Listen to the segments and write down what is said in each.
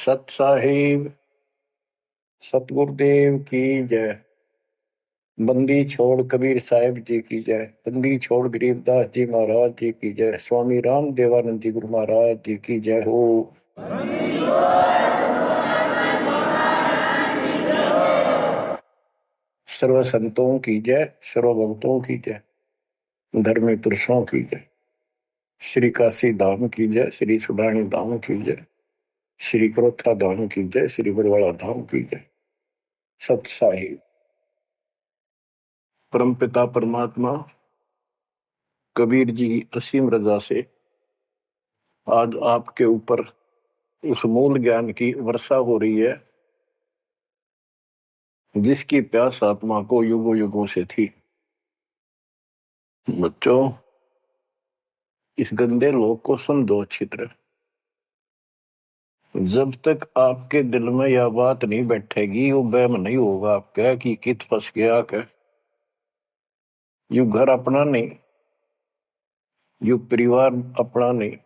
सत साहिब सतगुरुदेव की जय। बंदी छोड़ कबीर साहिब जी की जय। बंदी छोड़ गरीबदास जी महाराज जी की जय। स्वामी राम देवानंद जी गुरु महाराज जी की जय हो। सर्व संतों की जय, सर्व भक्तों की जय, धर्मी पुरुषों की जय। श्री काशी धाम की जय, श्री सुडानी धाम की जय, श्री क्रोथा धाम की जय, श्री बरवाड़ा धाम की जय। सत साहिब परमपिता परमात्मा कबीर जी की असीम रजा से आज आपके ऊपर उस मूल ज्ञान की वर्षा हो रही है जिसकी प्यास आत्मा को युगों युगों से थी। बच्चों, इस गंदे लोक को सुन दो अच्छी तरह। जब तक आपके दिल में यह बात नहीं बैठेगी, वो वहम नहीं होगा आपका कि कित फंस गया क्या, यू घर अपना नहीं, यू परिवार अपना नहीं,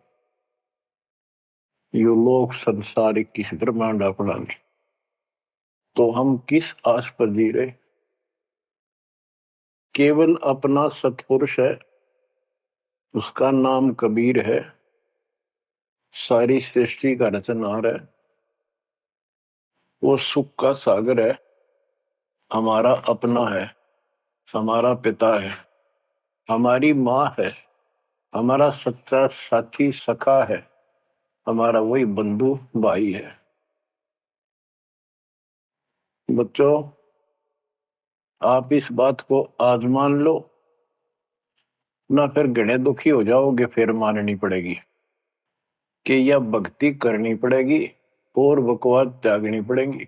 यू लोक संसारिक किस ब्रह्मांड अपना नहीं, तो हम किस आस पर जी रहे। केवल अपना सतपुरुष है, उसका नाम कबीर है, सारी सृष्टि का रचनहार है, वो सुख का सागर है, हमारा अपना है, हमारा पिता है, हमारी माँ है, हमारा सच्चा साथी सखा है, हमारा वही बंधु भाई है। बच्चों, आप इस बात को आज मान लो ना, फिर घने दुखी हो जाओगे, फिर माननी पड़ेगी कि यह भक्ति करनी पड़ेगी और बकवास त्यागनी पड़ेगी।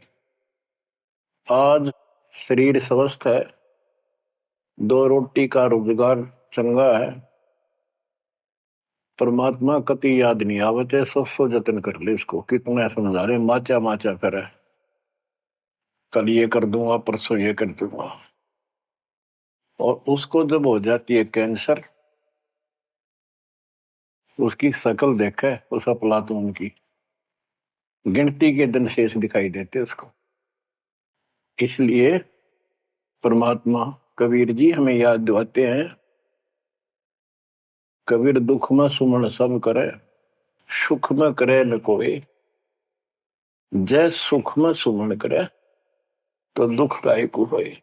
आज शरीर स्वस्थ है, दो रोटी का रोजगार चंगा है, परमात्मा कति याद नहीं आवते, सौ जतन कर ले इसको। कितना समझा रहे, माचा माचा करे, कल ये कर दूंगा, परसों ये कर दूंगा। और उसको जब हो जाती है कैंसर, उसकी शकल देखे उस अफलातून की, गिनती के दिन शेष दिखाई देते उसको। इसलिए परमात्मा कबीर जी हमें याद दिलाते हैं, कबीर दुख में सुमन सब करे, सुख में करे न कोई, जय सुख में सुमन करे तो दुख काहे को होए।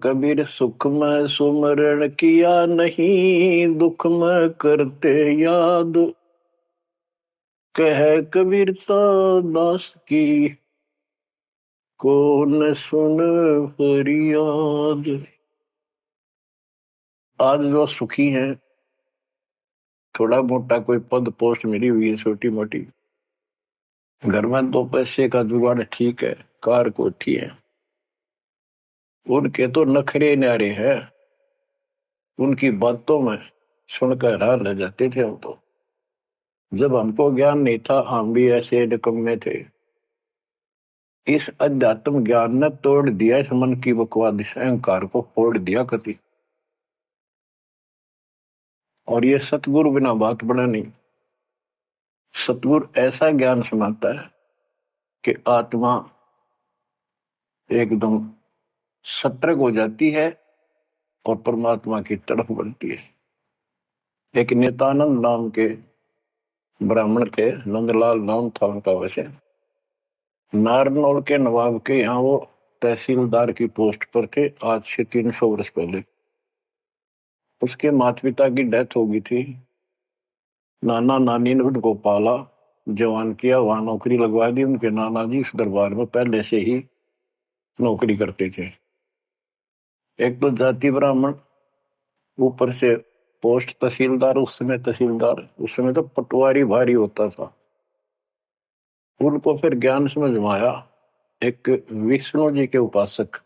कबीर सुख में सुमरण किया नहीं, दुख में करते याद, कह कबीरता दास की कौन सुन फरियाद। आज जो सुखी हैं, थोड़ा मोटा कोई पद पोस्ट मिली हुई है छोटी मोटी, घर में दो पैसे का जुगाड़ ठीक है, कार कोठी है, उनके तो नखरे न्यारे हैं, उनकी बातों में सुनकर हैरान रह जाते थे हम तो। जब हमको ज्ञान नहीं था, हम भी ऐसे निकम्मे थे। इस अध्यात्म ज्ञान ने तोड़ दिया इस मन की बकवाद, इस अहंकार को फोड़ दिया कति। और ये सतगुरु बिना बात बना नहीं। सतगुरु ऐसा ज्ञान सुनाता है कि आत्मा एकदम सतर्क हो जाती है और परमात्मा की तरफ बनती है। एक नित्यानंद नाम के ब्राह्मण थे, नंदलाल नाम था उनका। वैसे नारनौल के नवाब के यहाँ वो तहसीलदार की पोस्ट पर थे, आज से 300 वर्ष पहले। उसके माता पिता की डेथ हो गई थी। नाना नानी ने उनको पाला, जवान किया, वहां नौकरी लगवा दी। उनके नाना जी इस दरबार में पहले से ही नौकरी करते थे। एक तो जाति ब्राह्मण, ऊपर से पोस्ट तहसीलदार। उस समय तहसीलदार, उस समय तो पटवारी भारी होता था। उनको फिर ज्ञान समझ में आया। एक विष्णु जी के उपासक,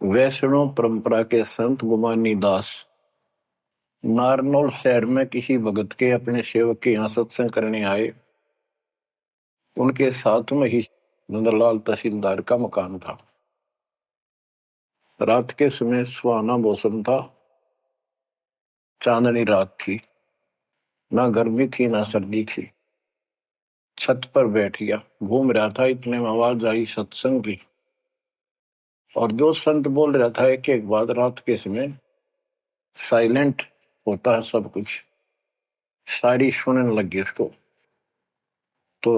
वैष्णव परंपरा के संत गुमानी दास नारनौल शहर में किसी भगत के अपने सेवक के यहाँ सत्संग करने आए। उनके साथ में ही नंदलाल तहसीलदार का मकान था। रात के समय सुहाना मौसम था, चांदनी रात थी, ना गर्मी थी ना सर्दी थी। छत पर बैठ गया, घूम रहा था, इतने में आवाज आई सत्संग की। और जो संत बोल रहा था एक एक बात, रात के समय साइलेंट होता है सब कुछ, सारी सुनने लगी उसको। तो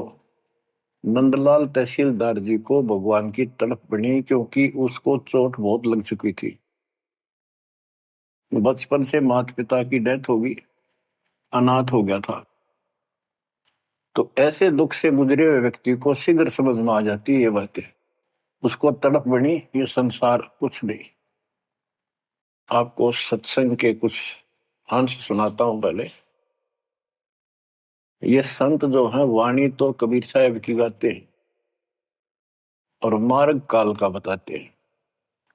नंदलाल तहसीलदार जी को भगवान की तड़प बनी, क्योंकि उसको चोट बहुत लग चुकी थी। बचपन से माता पिता की डेथ होगी, अनाथ हो गया था। तो ऐसे दुख से गुजरे हुए व्यक्ति को शीघ्र समझ में आ जाती है ये बातें। उसको तड़प बनी, ये संसार कुछ नहीं। आपको सत्संग के कुछ अंश सुनाता हूं पहले। ये संत जो है वाणी तो कबीर साहब की गाते हैं और मार्ग काल का बताते हैं।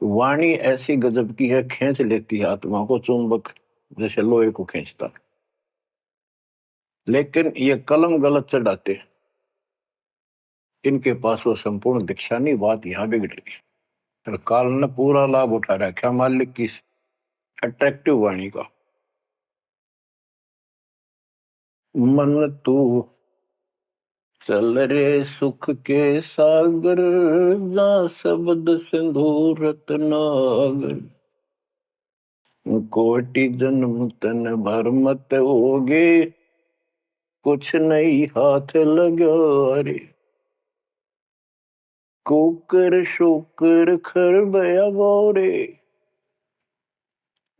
वाणी ऐसी गजब की है, खींच लेती है आत्मा को, चुंबक जैसे लोहे को खींचता। लेकिन ये कलम गलत चढ़ाते, इनके पास वो संपूर्ण दीक्षा नहीं, बात यहां बिगड़ गई। और काल ने पूरा लाभ उठा रखा मालिक की अट्रैक्टिव वाणी का। मन तू चल रे सुख के सागर, जा शब्द सिंधु रत्नागर। कोटि जन्म तन भर मत होगे, कुछ नहीं हाथ लगा रे। कुकर शुकर खर बया गोरे,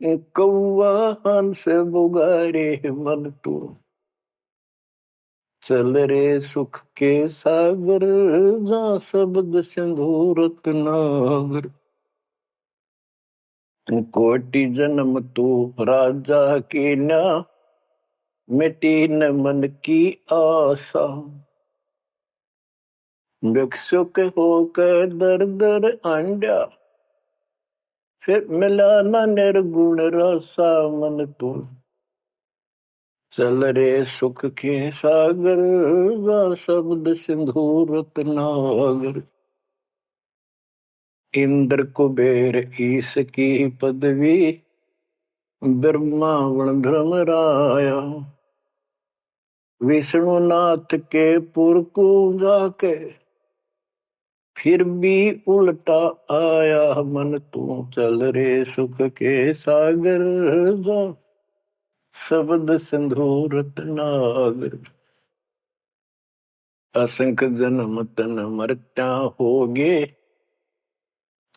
कौआ हंस बुगारे। मन तू चल रे सुख के सागर, जा शब्द सिंधु रत्नागर। कोटि जन्म तू राजा की ना, मिटी न मन की आशा। भिक्षुक होकर दर दर आंडा, फिर मिला न निर्गुण रसा। मन तू चल रे सुख के सागर, जा शब्द सिंधु रत्नागर। इंद्र कुबेर ईश की पदवी, ब्रह्मावण धर्म राया। विष्णुनाथ के पुर को जाके, फिर भी उल्टा आया। मन तू चल रे सुख के सागर, जा शब्द सिंधु रत्नागर। असंख्य जन्म तन मरत्या होगे,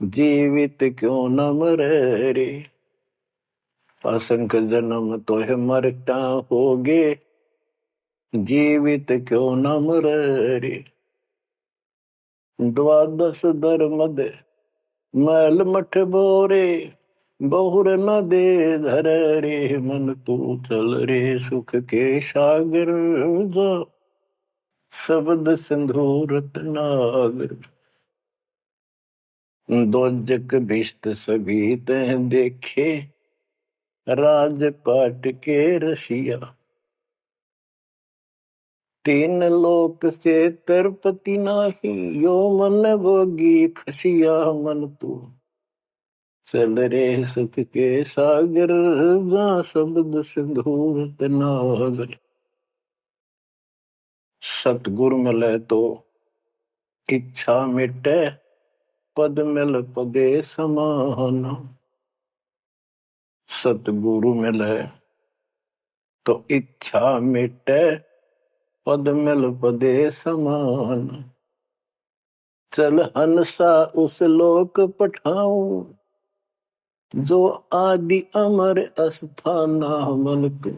जीवित क्यों न मरे रे। असंख्य जन्म तो है मरता होगे, जीवित क्यों न मरे रे। द्वादश धर्मद मैल मठ बोरे, बहुर न दे धर रे। मन तू चल रे सुख के सागर, जा शब्द सिंधु रत्नागर। दोजक भिष्ट सभी तह देखे, राजपाट के रसिया। तीन लोक से तरपति नाही, यो मन भोगी खसिया। मन तू चल रे सुख के सागर, जा शब्द सिंधु रत्नागर। सतगुरु मिले तो इच्छा मिटे, पद मिल पदे समान। सतगुरु मिले तो इच्छा मिटे, पद मिल पदे समान। चल हंसा उस लोक पठाऊं, जो आदि अमर अस्थाना। मन तू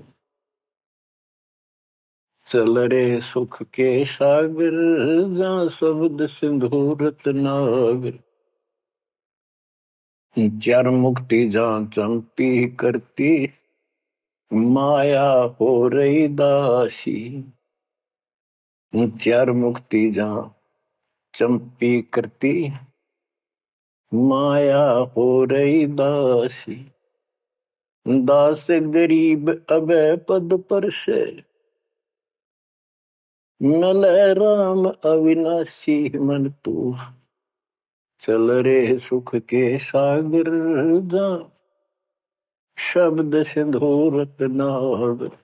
चल रे सुख के सागर, जा शब्द सिंधु रत्नागर। चार मुक्ति जा चंपी करती, माया हो रही दासी। चार मुक्ति जा चंपी करती, माया हो रही दासी। दास गरीब अभय पद पर से, मिले राम अविनाशी। मन तू चल रे सुख के सागर, जा शब्द सिंधु रत्नागर।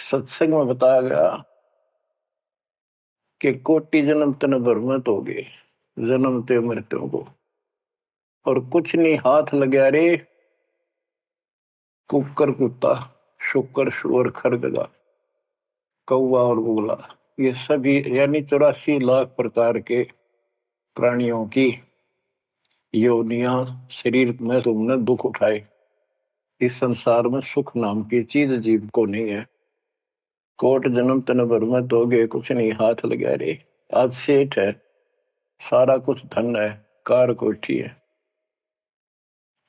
सत्संग में बताया गया कि कोटि जन्म तन भ्रमित हो गए जन्मते मृत्यु को, और कुछ नहीं हाथ लगा रे। कुकर कुत्ता, शुकर शुअर, खरगदा, कौवा और बुगला, ये सभी यानी 84 लाख प्रकार के प्राणियों की योनियां शरीर में तुमने दुख उठाए। इस संसार में सुख नाम की चीज जीव को नहीं है। कोट जन्म तन भ्रमित हो गए, कुछ नहीं हाथ लगा रे। आज सेठ है, सारा कुछ धन है, कार कोठी है,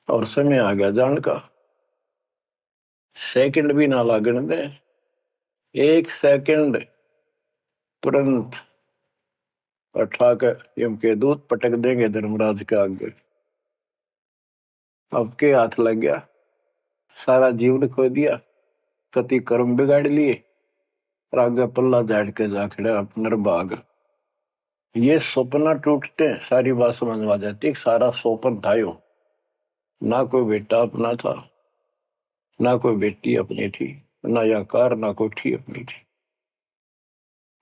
और समय आ गया जान का। सेकंड भी ना लागण दे, एक सेकंड तुरंत उठा कर यम के दूत पटक देंगे धर्मराज के आगे। अब के हाथ लग गया, सारा जीवन खो दिया, कति कर्म बिगाड़ लिए, और आगे पल्ला झाड़ के जा खड़ा नरभाग। ये सपना टूटते सारी बात समझ में आ जाती। सारा सोपन था यो, ना कोई बेटा अपना था, ना कोई बेटी अपनी थी, ना या कार, ना कोठी अपनी थी।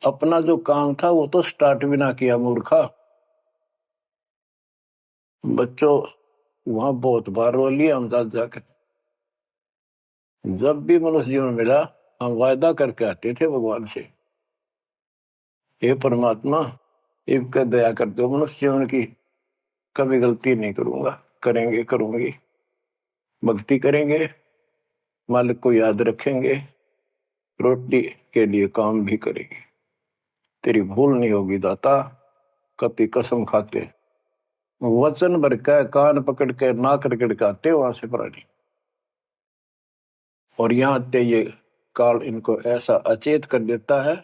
अपना जो काम था वो तो स्टार्ट भी ना किया मूर्खा। बच्चों वहां बहुत बार रो लिया हम साथ जाकर। जब भी मनुष्य जीवन मिला हम वायदा करके आते थे भगवान से, हे परमात्मा इनका दया कर दो, मनुष्य जीवन की कभी गलती नहीं करूंगा, करेंगे करूंगी, भक्ति करेंगे, मालिक को याद रखेंगे, रोटी के लिए काम भी करेंगे, तेरी भूल नहीं होगी दाता। कति कसम खाते, वचन भर के कान पकड़ के नाक रगड़ के आते वहां से प्राणी। और यहां आते ये काल इनको ऐसा अचेत कर देता है,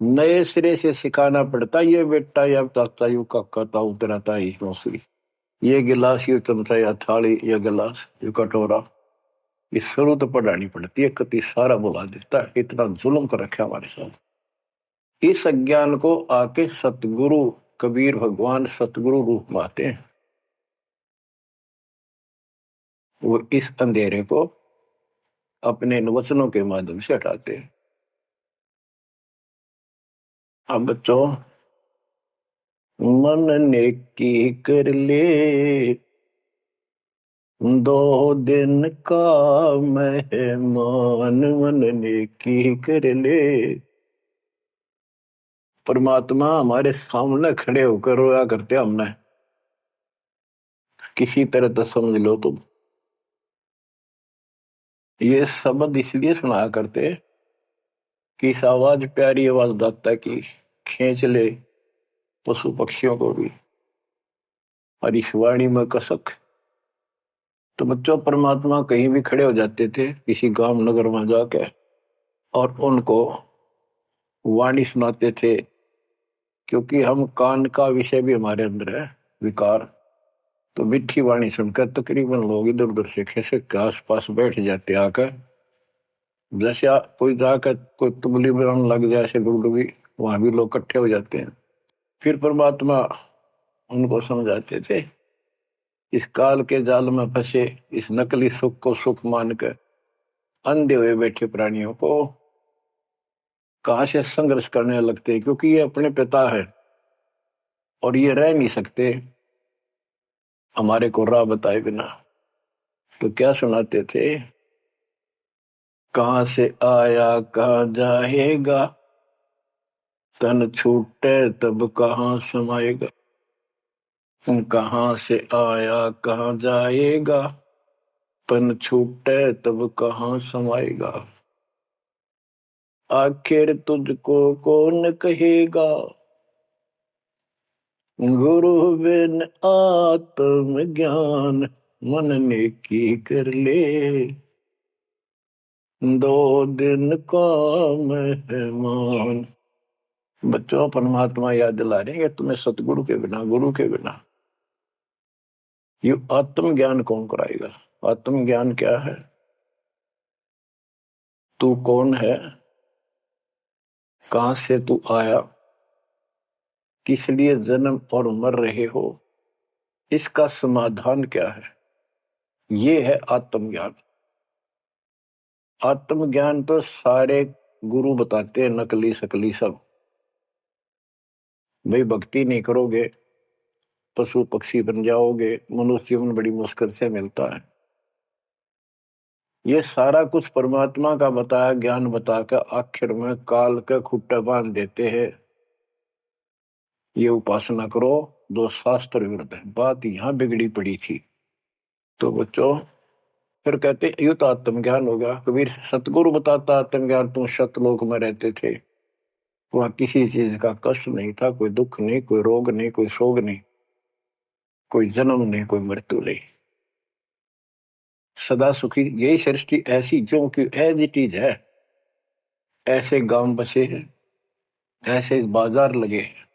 नए सिरे से सिखाना पड़ता। ये बेटा या ताता यू काका ताऊ तेरा ताई मौसरी, ये गिलास, ये चमचा, या थाली, या गिलास, ये कटोरा, ये शुरू तो पढ़ानी पड़ती है। कति सारा बुला देता है, इतना जुल्म कर रखा हमारे साथ। इस अज्ञान को आके सतगुरु कबीर भगवान सतगुरु रूप में आते हैं, वो इस अंधेरे को अपने वचनों के माध्यम से हटाते हैं। अब बच्चों, मन नेकी कर ले 2 दिन का मेहमान, मन नेकी कर ले। परमात्मा हमारे सामने खड़े होकर रोया करते हमने, किसी तरह तो समझ लो तुम। ये शब्द इसलिए सुनाया करते कि इस आवाज प्यारी आवाज दाता की खींच ले पशु पक्षियों को भी, और इस वाणी में कसक। तो बच्चों परमात्मा कहीं भी खड़े हो जाते थे किसी गांव नगर में जाके, और उनको वाणी सुनाते थे। क्योंकि हम कान का विषय भी हमारे अंदर है विकार, तो मीठी वाणी सुनकर तकरीबन लोग इधर उधर से खिसक के आस पास बैठ जाते आकर। जैसे कोई जाकर कोई तुबली बनाने लग जाए ऐसे डुगडुगी, वहां भी लोग इकट्ठे हो जाते हैं। फिर परमात्मा उनको समझाते थे, इस काल के जाल में फंसे इस नकली सुख को सुख मानकर अंधे हुए बैठे प्राणियों को कहां से संघर्ष करने लगते हैं, क्योंकि ये अपने पिता है और ये रह नहीं सकते हमारे को राह बताए बिना। तो क्या सुनाते थे, कहां से आया कहां जाएगा, तन छूटे तब कहां समाएगा। कहां से आया कहां जाएगा, तन छूटे तब कहां समाएगा। आखिर तुझको कौन कहेगा, गुरु बिन आत्म ज्ञान, मन नेकी कर ले 2 दिन का मेहमान। बच्चों परमात्मा याद दिला रहे हैं कि तुम्हें सतगुरु के बिना, गुरु के बिना ये आत्म ज्ञान कौन कराएगा। आत्म ज्ञान क्या है, तू कौन है, कहां से तू आया, किस लिए जन्म और मर रहे हो, इसका समाधान क्या है, ये है आत्मज्ञान। आत्मज्ञान तो सारे गुरु बताते हैं, नकली सकली सब। भाई भक्ति नहीं करोगे पशु पक्षी बन जाओगे, मनुष्य जीवन बड़ी मुश्किल से मिलता है। ये सारा कुछ परमात्मा का बताया ज्ञान बताकर आखिर में काल के खुट्टे बांध देते हैं। ये उपासना करो जो शास्त्र विरुद्ध है। बात यहां बिगड़ी पड़ी थी। तो बच्चों फिर कहते ये तो आत्मज्ञान होगा। कबीर सतगुरु बताता आत्मज्ञान, तुम सतलोक में रहते थे, वहां किसी चीज का कष्ट नहीं था, कोई दुख नहीं, कोई रोग नहीं, कोई शोक नहीं, कोई जन्म नहीं, कोई मृत्यु नहीं, सदा सुखी। यही सृष्टि ऐसी जो कि एज इट इज है। ऐसे गांव बसे हैं, ऐसे बाजार लगे हैं,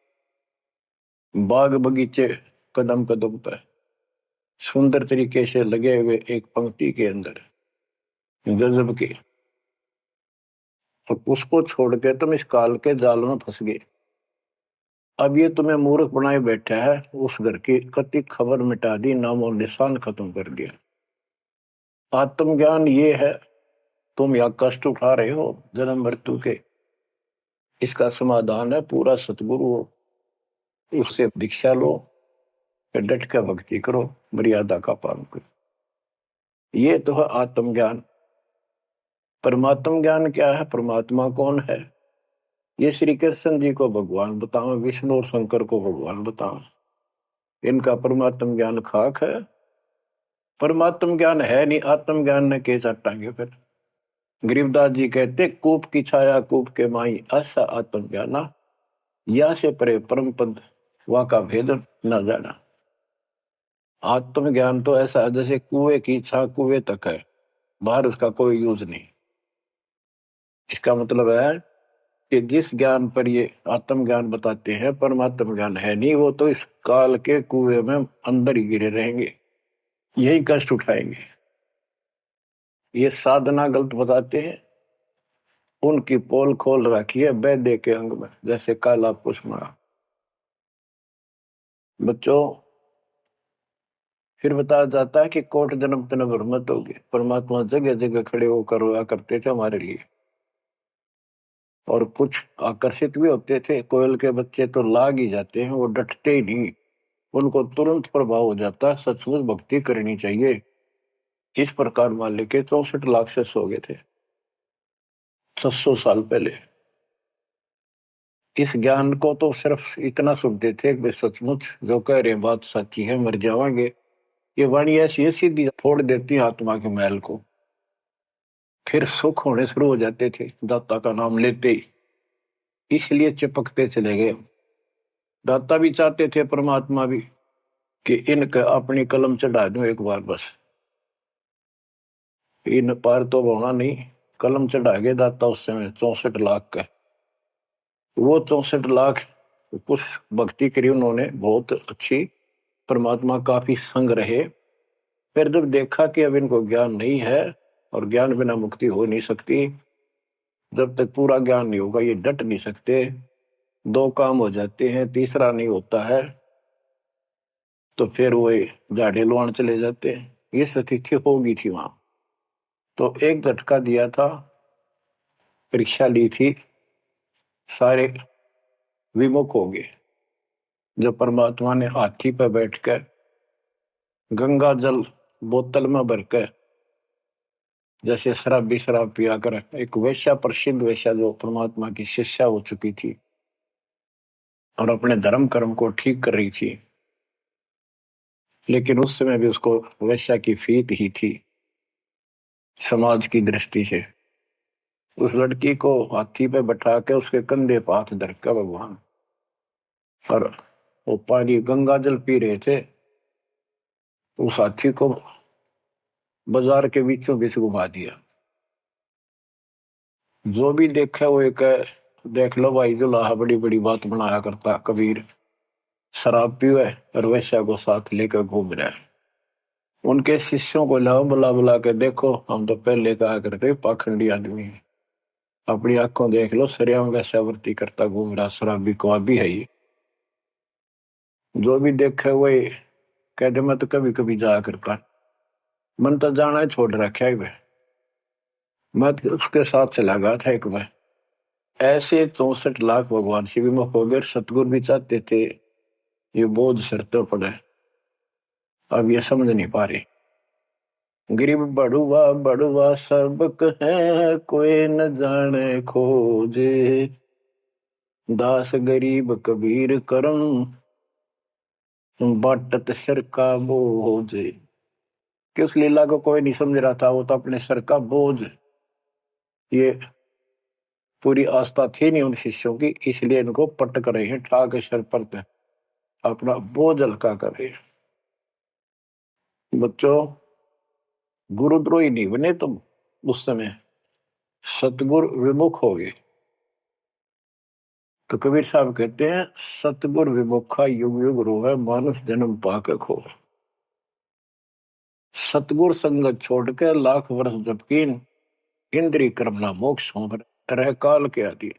बाग बगीचे कदम कदम पर सुंदर तरीके से लगे हुए एक पंक्ति के अंदर गजब के। और उसको छोड़ के तुम इस काल के जाल में फंस गए। अब ये तुम्हें मूर्ख बनाए बैठा है, उस घर की कति खबर मिटा दी, नाम और निशान खत्म कर दिया। आत्मज्ञान ये है, तुम या कष्ट उठा रहे हो जन्म मृत्यु के, इसका समाधान है पूरा सतगुरु हो, उससे दीक्षा लो, फिर डट कर भक्ति करो, मर्यादा का पालन करो। ये तो है आत्मज्ञान। परमात्म ज्ञान क्या है, परमात्मा कौन है, ये श्री कृष्ण जी को भगवान बताओ, विष्णु और शंकर को भगवान बताओ। इनका परमात्म ज्ञान खाक है। परमात्म ज्ञान है नहीं, आत्मज्ञान ने के चाटांगे फिर। गरीबदास जी कहते कूप की छाया कूप के माई, ऐसा आत्मज्ञाना, या से परे परम पद वहां का भेद न जाना। आत्मज्ञान तो ऐसा है जैसे कुएं की छा कुएं तक है, बाहर उसका कोई यूज नहीं। इसका मतलब है कि जिस ज्ञान पर ये आत्मज्ञान बताते हैं परमात्म ज्ञान है नहीं, वो तो इस काल के कुएं में अंदर ही गिरे रहेंगे, यही कष्ट उठाएंगे। ये साधना गलत बताते हैं, उनकी पोल खोल रखी है वैद्य के अंग में, जैसे काला पुष्मा। बच्चों फिर बताया जाता है कि कोट जन्म तन भ्रमत होगी, परमात्मा जगह जगह खड़े होकर रोया करते थे हमारे लिए। और कुछ आकर्षित भी होते थे, कोयल के बच्चे तो लाग ही जाते हैं, वो डटते ही नहीं, उनको तुरंत प्रभाव हो जाता है, सचमुच भक्ति करनी चाहिए। इस प्रकार मान लेके 64 लाख से हो गए थे 600 साल पहले। इस ज्ञान को तो सिर्फ इतना सुनते थे कि सचमुच जो कह रहे हैं बात सच्ची है, मर जाएंगे। ये वाणी ऐसी सीधी फोड़ देती है आत्मा के मैल को, फिर सुख होने शुरू हो जाते थे दाता का नाम लेते ही। इसलिए चिपकते चले गए। दाता भी चाहते थे, परमात्मा भी, कि इनका अपनी कलम चढ़ा दूं एक बार बस, इन पार तो होना नहीं। कलम चढ़ा गए दाता उस समय 64 लाख का। वो 64 लाख कुछ भक्ति करी उन्होंने बहुत अच्छी, परमात्मा काफी संग रहे। फिर जब देखा कि अब इनको ज्ञान नहीं है और ज्ञान बिना मुक्ति हो नहीं सकती, जब तक पूरा ज्ञान नहीं होगा ये डट नहीं सकते, दो काम हो जाते हैं, तीसरा नहीं होता है, तो फिर वो झाड़े लुआन चले जाते हैं। ये स्थिति होगी थी वहां। तो एक झटका दिया था, परीक्षा ली थी, सारे विमुख हो गए। जब परमात्मा ने हाथी पर बैठकर गंगा जल बोतल में भरकर, जैसे शराबी शराब पिया कर, एक वैश्या, प्रसिद्ध वैश्या जो परमात्मा की शिष्या हो चुकी थी और अपने धर्म कर्म को ठीक कर रही थी, लेकिन उस समय भी उसको वैश्या की फीत ही थी समाज की दृष्टि से। उस लड़की को हाथी पे बैठा के उसके कंधे पर हाथ धर कर भगवान, और वो पानी गंगा जल पी रहे थे, उस हाथी को बाजार के बीचों बीच घुमा दिया। जो भी देखा वो एक, देख लो भाई दुल्हा बड़ी बड़ी बात बनाया करता कबीर, शराब पीवे और वैश्या को साथ लेकर घूम रहा है। उनके शिष्यों को लाओ, बुला बुला के देखो, हम तो पहले कहा करते पाखंडी आदमी है, अपनी आंखों देख लो, सरिया में वैश्यावृत्ति करता घूम रहा, शराबी को भी है ये। जो भी देखे वही कहते, मैं तो कभी कभी जाया करता, मन तो जाना छोड़ रखा है वह। मैं तो उसके साथ चला गया था एक बार। ऐसे 64 लाख भगवान से विमुख हो गए। सतगुरु भी चाहते थे ये बोझ सिर तो पड़े, अब ये समझ नहीं पा रहे। गरीब बड़ुआ बड़ुआ सबक है, कोई न जाने खोजे, दास गरीब कबीर करम, बाटत सिर का बोझ। कि उस लीला को कोई नहीं समझ रहा था, वो तो अपने सर का बोझ, ये पूरी आस्था थी नहीं उन शिष्यों की, इसलिए इनको पटक रहे हैं, ठाक सर पर अपना बोझ हल्का कर रहे हैं। बच्चों, गुरुद्रोही नहीं बने तुम, उस समय सतगुरु विमुख हो गए। तो कबीर साहब कहते हैं, सतगुरु विमुखा युग युग रोवे, मानुष जन्म पाके खो। सतगुरु संगत छोड़ के लाख वर्ष जबकीन, इंद्रिय कर्मना मोक्ष हो रह काल के आदि।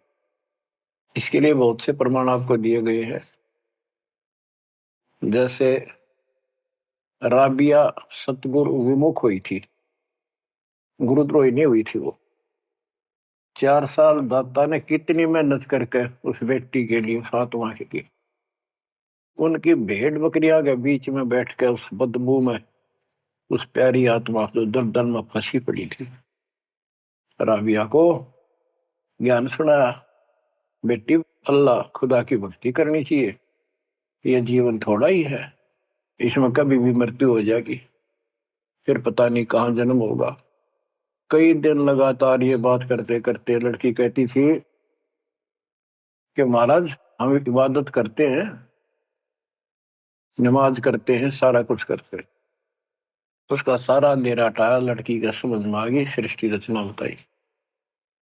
इसके लिए बहुत से प्रमाण आपको दिए गए हैं। जैसे राबिया सतगुरु विमुख हुई थी, गुरुद्रोही नहीं हुई थी वो। 4 साल दाता ने कितनी मेहनत करके उस बेटी के लिए फातिमा की। उनकी भेड़ बकरियां के बीच में बैठ के उस बदबू में उस प्यारी आत्मा जो दलदल में फंसी पड़ी थी, राबिया को ज्ञान सुनाया, बेटी अल्लाह खुदा की भक्ति करनी चाहिए, ये जीवन थोड़ा ही है, इसमें कभी भी मृत्यु हो जाएगी, फिर पता नहीं कहां जन्म होगा। कई दिन लगातार ये बात करते करते लड़की कहती थी कि महाराज हम इबादत करते हैं, नमाज करते हैं, सारा कुछ करते हैं। उसका सारा अंधेरा हटाया, लड़की का समझ में आ गई, सृष्टि रचना बताई।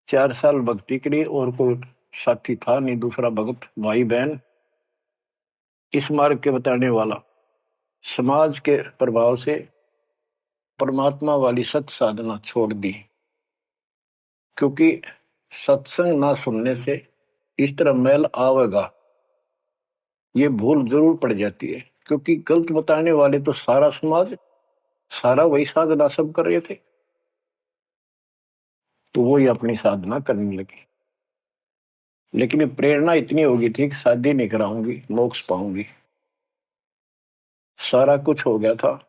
4 साल भक्ति करी और कोई साथी था नहीं, दूसरा भक्त भाई बहन इस मार्ग के बताने वाला। समाज के प्रभाव से परमात्मा वाली सत साधना छोड़ दी, क्योंकि सत्संग ना सुनने से इस तरह मैल आवेगा, ये भूल जरूर पड़ जाती है। क्योंकि गलत बताने वाले तो सारा समाज, सारा वही साधना सब कर रहे थे, तो वही अपनी साधना करने लगे। लेकिन प्रेरणा इतनी होगी थी कि शादी नहीं कराऊंगी, मोक्ष पाऊंगी, सारा कुछ हो गया था।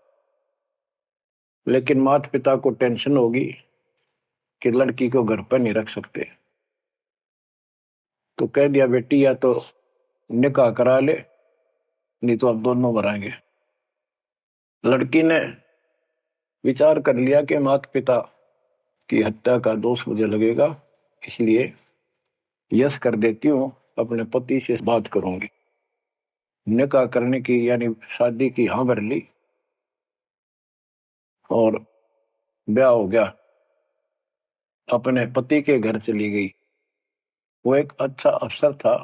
लेकिन माता पिता को टेंशन होगी कि लड़की को घर पर नहीं रख सकते, तो कह दिया बेटी या तो निकाह करा ले, नहीं तो अब दोनों मराएंगे। लड़की ने विचार कर लिया कि माता पिता की हत्या का दोष मुझे लगेगा, इसलिए यस कर देती हूँ, अपने पति से बात करूंगी। निकाह करने की यानी शादी की हाँ भर ली और ब्याह हो गया, अपने पति के घर चली गई। वो एक अच्छा अफसर था,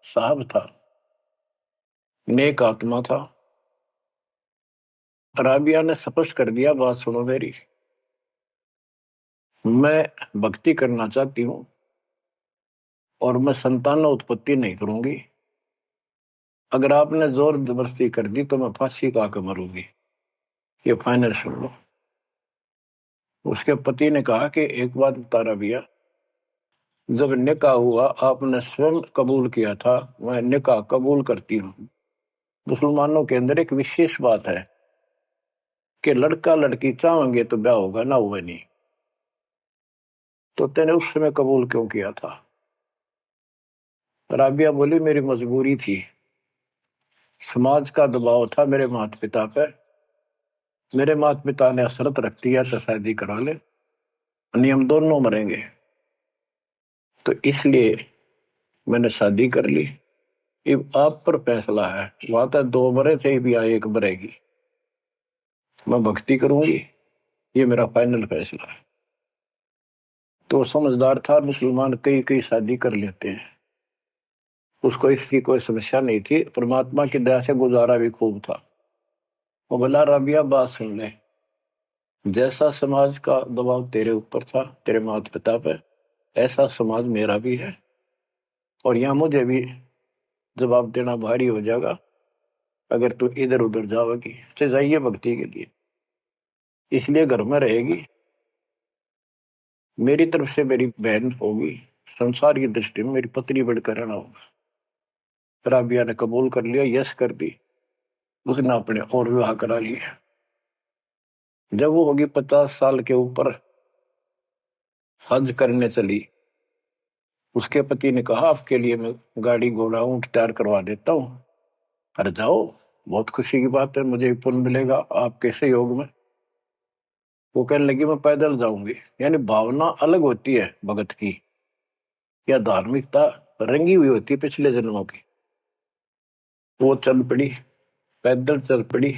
साहब था, नेक आत्मा था। राबिया ने स्पष्ट कर दिया, बात सुनो मेरी, मैं भक्ति करना चाहती हूँ और मैं संतान उत्पत्ति नहीं करूंगी। अगर आपने जोर जबरदस्ती कर दी तो मैं फांसी का आकर मरूंगी, ये फाइनल सुन लो। उसके पति ने कहा कि एक बात बता राबिया, जब निकाह हुआ आपने स्वयं कबूल किया था, मैं निकाह कबूल करती हूँ। मुसलमानों के अंदर एक विशेष बात है कि लड़का लड़की चाहेंगे तो ब्याह होगा, ना हुआ नहीं। तो तेने उस समय कबूल क्यों किया था? राबिया बोली, मेरी मजबूरी थी, समाज का दबाव था मेरे माता पिता पर। मेरे माता पिता ने शर्त रख दिया तो शादी करा ले, नियम दोनों मरेंगे, तो इसलिए मैंने शादी कर ली। अब आप पर फैसला है, वहां तक 2 मरे थे भी, आए 1 मरेगी, मैं भक्ति करूंगी, ये मेरा फाइनल फैसला है। तो समझदार था, मुसलमान कई कई शादी कर लेते हैं, उसको इसकी कोई समस्या नहीं थी, परमात्मा की दया से गुजारा भी खूब था। वो बोला, राबिया बात सुन ले, जैसा समाज का दबाव तेरे ऊपर था, तेरे माता पिता पर, ऐसा समाज मेरा भी है, और यहाँ मुझे भी जवाब देना भारी हो जाएगा अगर तू इधर उधर जाओगी। तो जाइए भक्ति के लिए, इसलिए घर में रहेगी, मेरी तरफ से मेरी बहन होगी, संसार की दृष्टि में मेरी पत्नी बढ़कर रहना होगा। राबिया ने कबूल कर लिया, यस कर दी। उसने अपने और विवाह करा लिया। जब वो होगी 50 साल के ऊपर, हज करने चली। उसके पति ने कहा, आपके लिए मैं गाड़ी घोड़ा ऊंट तैयार करवा देता हूँ, अरे जाओ, बहुत खुशी की बात है, मुझे पुण्य मिलेगा आपके सहयोग में। वो कहने लगी, मैं पैदल जाऊंगी। यानी भावना अलग होती है भगत की, या धार्मिकता रंगी हुई होती है पिछले जन्मों की। वो चल पड़ी, पैदल चल पड़ी।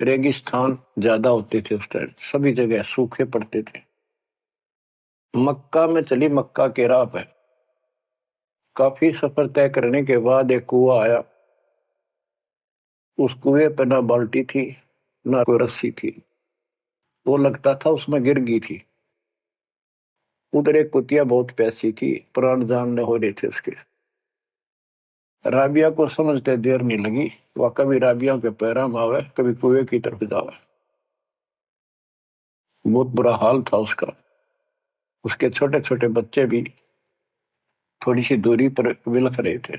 रेगिस्तान ज्यादा होते थे उस टाइम, सभी जगह सूखे पड़ते थे। मक्का में चली, मक्का के राह पे काफी सफर तय करने के बाद एक कुआं आया। उस कुएं पे ना बाल्टी थी, ना कोई रस्सी थी। वो लगता था उसमें गिर गई थी। उधर एक कुतिया बहुत प्यासी थी, प्राण जानने हो रहे थे उसके। राबिया को समझते देर नहीं लगी। वह कभी राबिया के पैरा में आवे, कभी कुएं की तरफ जावे। बहुत बुरा हाल था उसका। उसके छोटे छोटे बच्चे भी थोड़ी सी दूरी पर विलख रहे थे।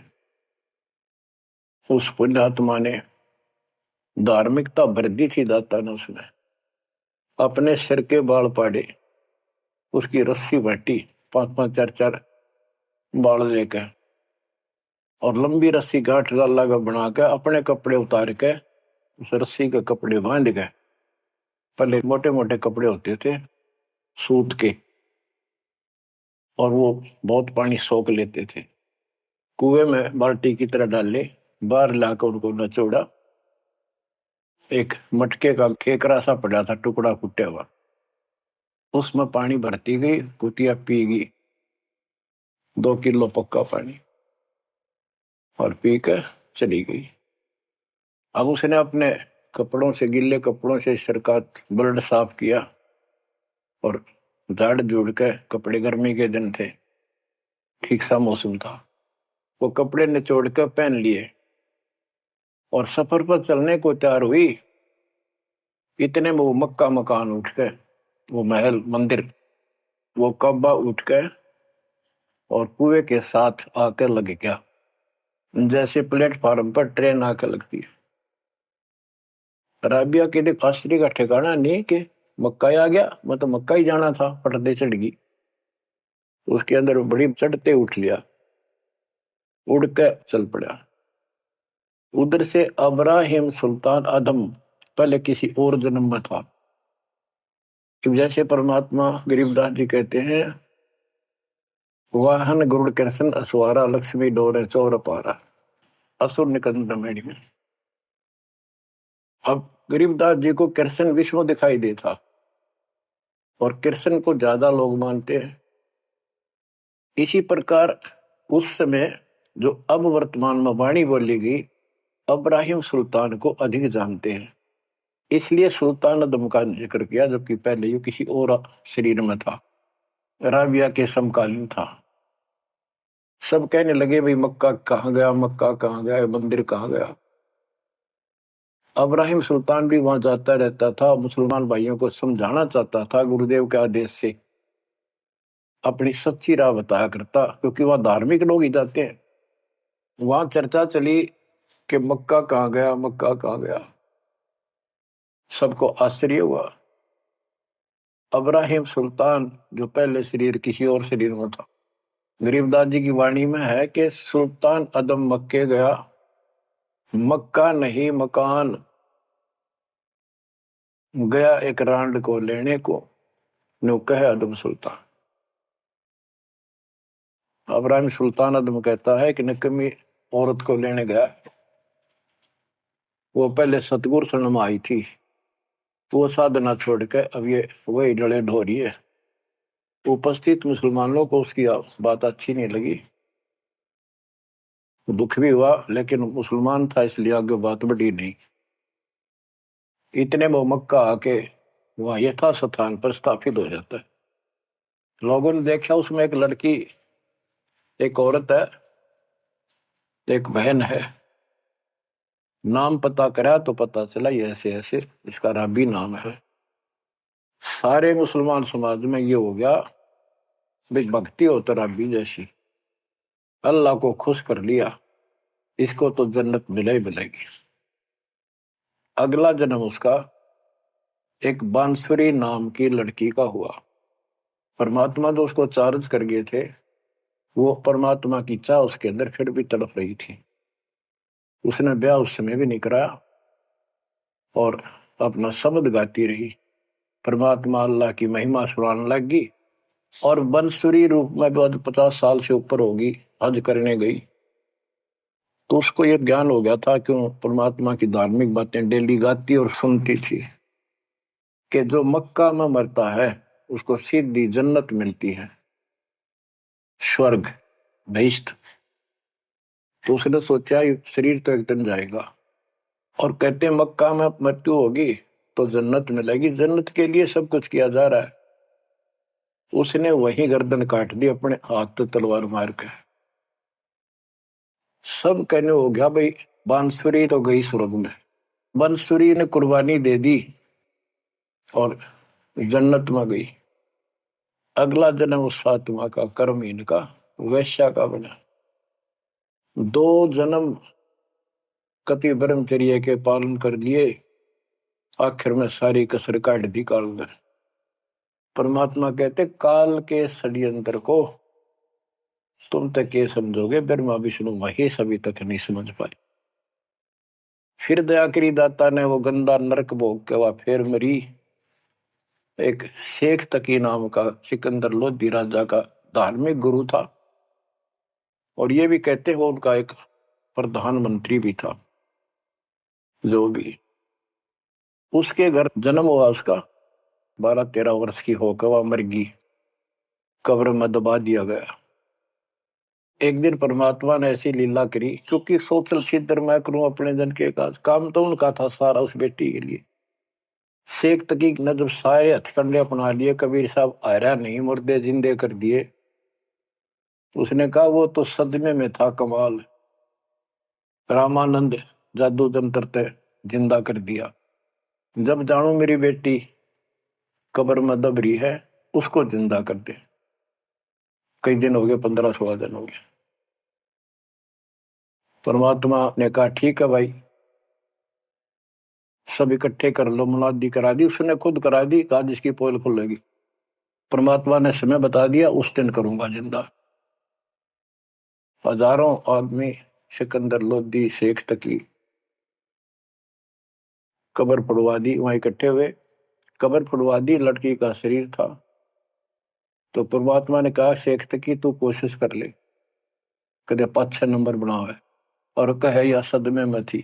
उस पुण्यात्मा ने धार्मिकता भर दी थी दाता ने। उसने अपने सिर के बाल पाड़े, उसकी रस्सी बांटी, 5-5 4-4 बाल लेकर, और लंबी रस्सी गांठ डाला का बना के अपने कपड़े उतार के उस रस्सी के कपड़े बांध गए। पहले मोटे मोटे कपड़े होते थे सूत के, और वो बहुत पानी सोख लेते थे। कुएं में बाल्टी की तरह डाले, बाहर लाकर उनको नचोड़ा। एक मटके का केकरा सा पड़ा था, टुकड़ा फुटा हुआ, उसमें पानी भरती गई। कुतिया पी गई 2 किलो पक्का पानी, और पी कर चली गई। अब उसने अपने कपड़ों से, गिल्ले कपड़ों से सिर का ब्लड साफ किया, और झाड़ झूड़ के कपड़े, गर्मी के दिन थे, ठीक सा मौसम था, वो कपड़े निचोड़ कर पहन लिए और सफर पर चलने को तैयार हुई। इतने में वो मक्का मकान उठ के, वो महल मंदिर, वो कब्बा उठ के और कुएं के साथ आकर लग गया, जैसे प्लेटफार्म पर ट्रेन आकर लगती है। राबिया के लिए आश्चर्य का ठिकाना नहीं कि मक्का ही आ गया, मैं तो मक्का ही जाना था, पटदे चढ़ गई। उसके अंदर बड़ी चढ़ते उठ लिया, उड़ के चल पड़ा। उधर से अब्राहिम सुल्तान आदम पहले किसी और जन्म में था। जैसे परमात्मा गरीबदास जी कहते हैं, वाहन गुरुड़ कृष्ण असवारा, लक्ष्मी डोरे चौर पारा, असुर निकंद मेड़ी में। अब गरीबदास जी को कृष्ण विष्णु दिखाई देता, और कृष्ण को ज्यादा लोग मानते हैं। इसी प्रकार उस समय जो अब वर्तमान में वाणी बोली गई, अब्राहिम सुल्तान को अधिक जानते हैं, इसलिए सुल्तान अदम का जिक्र किया, जबकि पहले ये किसी और शरीर में था, राबिया के समकालीन था। सब कहने लगे, भाई मक्का कहाँ गया, मक्का कहाँ गया, मंदिर कहाँ गया। अब्राहिम सुल्तान भी वहां जाता रहता था, मुसलमान भाइयों को समझाना चाहता था, गुरुदेव के आदेश से अपनी सच्ची राह बताया करता, क्योंकि वहां धार्मिक लोग ही जाते हैं। वहां चर्चा चली कि मक्का कहाँ गया, मक्का कहाँ गया। सबको आश्चर्य हुआ। अब्राहिम सुल्तान जो पहले शरीर किसी और शरीर में था, गरीबदास जी की वाणी में है कि सुल्तान अदम मक्के गया, मक्का नहीं मकान, गया एक रांड को लेने को, नो कहे अदम सुल्तान। अब्राहिम सुल्तान अदम कहता है कि नकमी औरत को लेने गया। वो पहले सतगुरु शरण में आई थी, वो साधना छोड़ के अब ये वही डले ढो रही है। उपस्थित मुसलमानों को उसकी बात अच्छी नहीं लगी, दुख भी हुआ, लेकिन मुसलमान था इसलिए आगे बात बढ़ी नहीं। इतने वो मक्का आके वहां यथा स्थान पर स्थापित हो जाता है। लोगों ने देखा उसमें एक लड़की, एक औरत है, एक बहन है। नाम पता करा तो पता चला ये ऐसे ऐसे इसका राबी नाम है। सारे मुसलमान समाज में ये हो गया भाई, भक्ति हो तो रबी जैसी, अल्लाह को खुश कर लिया, इसको तो जन्नत मिले ही मिलेगी। अगला जन्म उसका एक बांसुरी नाम की लड़की का हुआ। परमात्मा जो उसको चार्ज कर गए थे, वो परमात्मा की चाह उसके अंदर फिर भी तड़प रही थी। उसने ब्याह उस समय भी नहीं कराया और अपना शब्द गाती रही, परमात्मा अल्लाह की महिमा सुनाने लगी। और बंसुरी रूप में बाद 50 साल से ऊपर होगी, हज करने गई। तो उसको ये ज्ञान हो गया था, क्यों परमात्मा की धार्मिक बातें डेली गाती और सुनती थी, कि जो मक्का में मरता है उसको सीधी जन्नत मिलती है, स्वर्ग, बहिश्त। तो उसने सोचा ये शरीर तो एक दिन जाएगा, और कहते हैं मक्का में मृत्यु होगी तो जन्नत मिलेगी, जन्नत के लिए सब कुछ किया जा रहा है। उसने वही गर्दन काट दी अपने हाथ से तलवार मार के। सब कहने हो गया भाई, बांसुरी तो गई स्वर्ग में। बांसुरी ने कुर्बानी दे दी और जन्नत में गई। अगला जन्म उस फातिमा का कर्महीन का, वैश्या का बना। 2 जन्म कति ब्रह्मचर्य के पालन कर लिए, आखिर में सारी कसर काट दी काल ने। परमात्मा कहते काल के षड्यंत्र को तुम तक ये समझोगे, ब्रह्मा विष्णु महेश अभी तक नहीं समझ पाए। फिर दया करी दाता ने, वो गंदा नरक भोग के वह फिर मरी। एक शेख तकी नाम का सिकंदर लोधी राजा का धार्मिक गुरु था, और ये भी कहते वो उनका एक प्रधानमंत्री भी था। जो भी उसके घर जन्म हुआ उसका, 12-13 वर्ष की होकर वह मर गई, कब्र में दबा दिया गया। एक दिन परमात्मा ने ऐसी लीला करी, क्योंकि सोचल छिद्र मैं करूं अपने जन के काम तो उनका था सारा उस बेटी के लिए। शेख तकी ने जब सारे हथकंडे अपना लिए, कबीर साहब आयरा नहीं, मुर्दे जिंदे कर दिए। उसने कहा वो तो सदमे में था कमाल, रामानंद जादू जंतर ते जिंदा कर दिया। जब जानू मेरी बेटी कब्र में दब रही है, उसको जिंदा कर दे। कई दिन हो गए, 15-16 दिन हो गए। परमात्मा ने कहा ठीक है भाई, सब इकट्ठे कर लो। मुनादी करा दी, उसने खुद करा दी, कहा जिसकी पोल खुलेगी। परमात्मा ने समय बता दिया, उस दिन करूंगा जिंदा। हजारों आदमी सिकंदर लोधी शेख तकी कब्र फुड़वा दी, वहां इकट्ठे हुए। कब्र फुड़वा दी, लड़की का शरीर था। तो परमात्मा ने कहा शेख तकी तू कोशिश कर ले, कदे 5-6 नंबर बनाओ है, और कहे या सदमे में थी।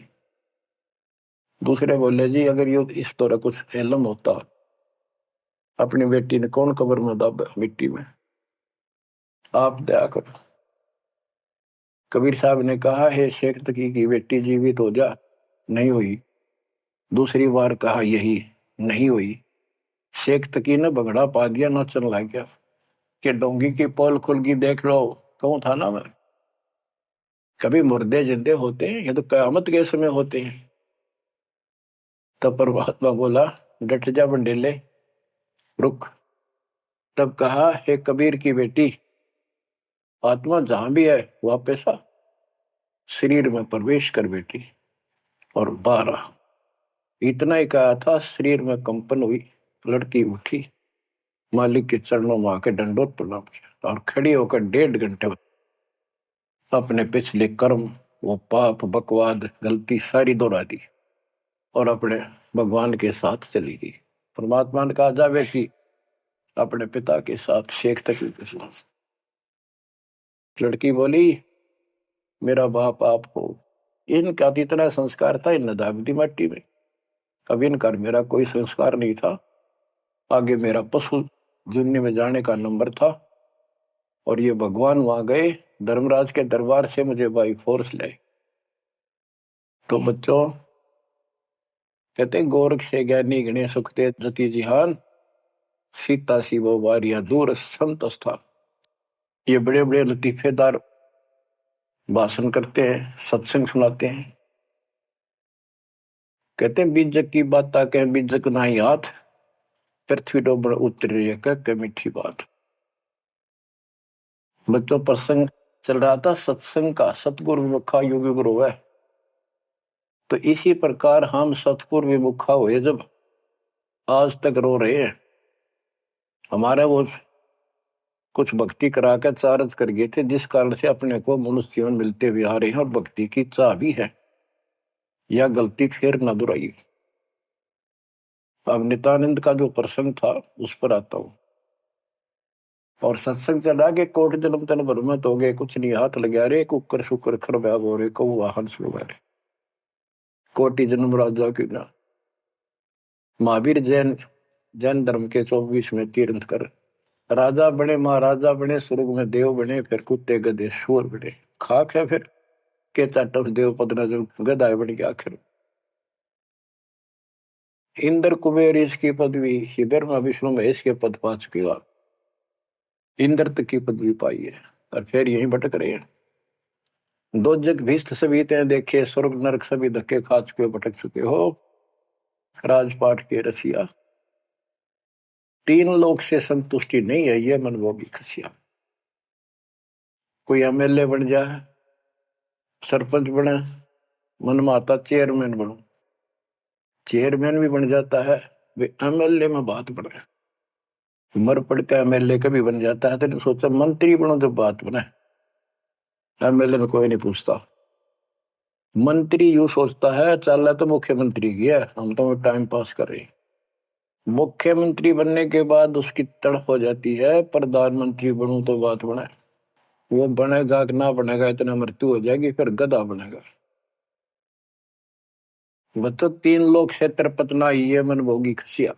दूसरे बोले जी अगर ये इस तरह कुछ इल्म होता, अपनी बेटी ने कौन कब्र में दब मिट्टी में, आप दया करो। कबीर साहब ने कहा हे शेख तकी की बेटी जीवित हो जा, नहीं हुई। दूसरी बार कहा यही, नहीं हुई। शेख तकी ने बगड़ा पा दिया, नाचन लग गया कि डोंगी की पोल खुल गई, देख लो। कहूं था ना मैं, कभी मुर्दे जिंदे होते हैं, ये तो कयामत के समय होते हैं। तब परमात्मा बोला डट जा बंडेले, रुक। तब कहा हे कबीर की बेटी, आत्मा जहां भी है वापस आ, शरीर में प्रवेश कर बेटी। और 12 इतना ही कहा था, शरीर में कंपन हुई, लड़की उठी, मालिक के चरणों में आके दंडोत प्रणाम किया, और खड़ी होकर 1.5 घंटे अपने पिछले कर्म, वो पाप बकवाद गलती सारी दोहरा दी, और अपने भगवान के साथ चली गई। परमात्मा ने कहा जा बेटी अपने पिता के साथ, शेख तकी के साथ। लड़की बोली मेरा बाप आप हो। इनका तो इतना संस्कार था, इन दाब दी मट्टी में। अब इनका मेरा कोई संस्कार नहीं था। आगे मेरा पशु जुन्नी में जाने का नंबर था, और ये भगवान वहां गए, धर्मराज के दरबार से मुझे बाई फोर्स लाए। तो बच्चों कहते गोरख से ज्ञानी गणे सुखते जति जिहान, सीता सी वो वारिया दूर संत था। ये बड़े बड़े लतीफेदार भाषण करते हैं, सत्संग सुनाते हैं। कहते हैं बीजक की बात ताके बीजक ना ही हाथ, पृथ्वी डोबण उतरी कह मीठी बात। बच्चों प्रसंग चल रहा था सत्संग का, सतगुरु विमुखा योगी गुरु है। तो इसी प्रकार हम सतगुरु विमुखा हुए जब आज तक रो रहे हैं। हमारे वो कुछ भक्ति करा कर चार्ज कर गए थे, जिस कारण से अपने को मनुष्य जीवन मिलते हुए आ रहे हैं और भक्ति की चाह भी है। यह गलती फिर न दोहराई। अब नित्यानंद का जो प्रसंग था उस पर आता हूं। और सत्संग चला के कोट जन्म तन भ्रमित हो गए, कुछ नहीं हाथ लगा रे, कुकर शुकर खरब्याब हो रहे, कौ वाहन सुलगा रहे, कोटि जन्म राजा की ना। महावीर जैन जैन धर्म के 24वें तीर्थंकर राजा बने, महाराजा बने, स्वर्ग में देव बने, फिर कुत्ते गधे शोर बने। खाक है फिर के चाटव देव पदना जो गदाय बन गया। आखिर इंद्र कुबेर इसकी पदवी, ब्रह्मा विष्णु महेश के पद पा चुके हो आप। इंद्र तक की पदवी पाई है और फिर यहीं भटक रहे हैं। दो जग भीष्ट सभी ते देखे, स्वर्ग नरक सभी धक्के खा चुके हो, भटक चुके हो राजपाट के रसिया। तीन लोक से संतुष्टि नहीं है, ये मनभोगी खसिया। कोई एमएलए बन जाए, सरपंच बने, मन में आता चेयरमैन बनो, चेयरमैन भी बन जाता है, वे एमएलए में बात बने। मर पड़ का एमएलए कभी बन जाता है, तो सोचा मंत्री बनो जब बात बने। एमएलए में कोई नहीं पूछता। मंत्री यूं सोचता है चल तो मुख्यमंत्री गया, हम तो टाइम पास कर रहे हैं। मुख्यमंत्री बनने के बाद उसकी तड़प हो जाती है प्रधानमंत्री बनूं तो बात बने। वो बनेगा कि ना बनेगा, इतना मृत्यु हो जाएगी, फिर गधा बनेगा। बच्चों तीन लोग क्षेत्र पतना ही है मनभोगी खसिया।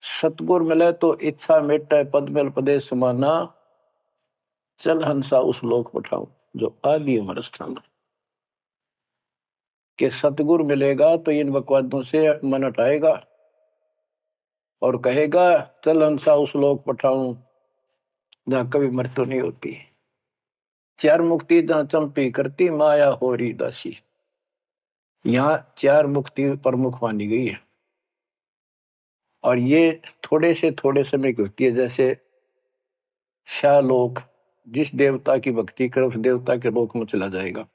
सतगुर मिले तो इच्छा मिटे, पद मिल पदेश समाना, चल हंसा उस लोक पठाऊं जो आदि अमर स्थान। कि सतगुर मिलेगा तो इन बकवादों से मन हटाएगा और कहेगा चल हंसा उस लोक पठाऊं जहां कभी मृत्यु नहीं होती। चार मुक्ति जहां चंपी करती, माया हो रही दासी। यहाँ चार मुक्ति प्रमुख मानी गई है और ये थोड़े से थोड़े समय की होती है। जैसे शालोक, जिस देवता की भक्ति करे उस देवता के लोक में चला जाएगा।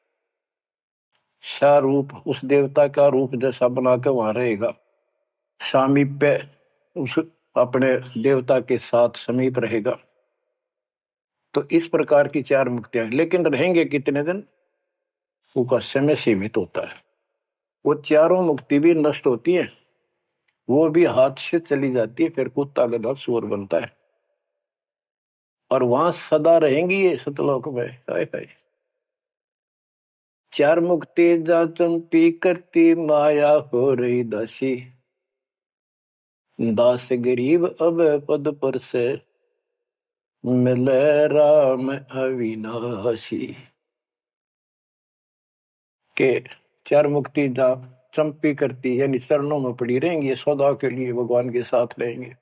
शाह रूप, उस देवता का रूप जैसा बनाकर वहां रहेगा। सामीप्य, उस अपने देवता के साथ समीप रहेगा। तो इस प्रकार की चार मुक्तियां, लेकिन रहेंगे कितने दिन, उसका समय सीमित होता है। वो चारों मुक्ति भी नष्ट होती है, वो भी हाथ से चली जाती है, फिर कुत्ता गधा सुअर बनता है और वहां सदा रहेंगी ये सतलोक में। हाय हाय। चार मुक्ति जा चंपी करती, माया हो रही दासी, दास गरीब अब पद पर से, मिले राम अविनाशी। के चार मुक्ति जा चंपी करती, यानी चरणों में पड़ी रहेंगी, सदा के लिए भगवान के साथ रहेंगे।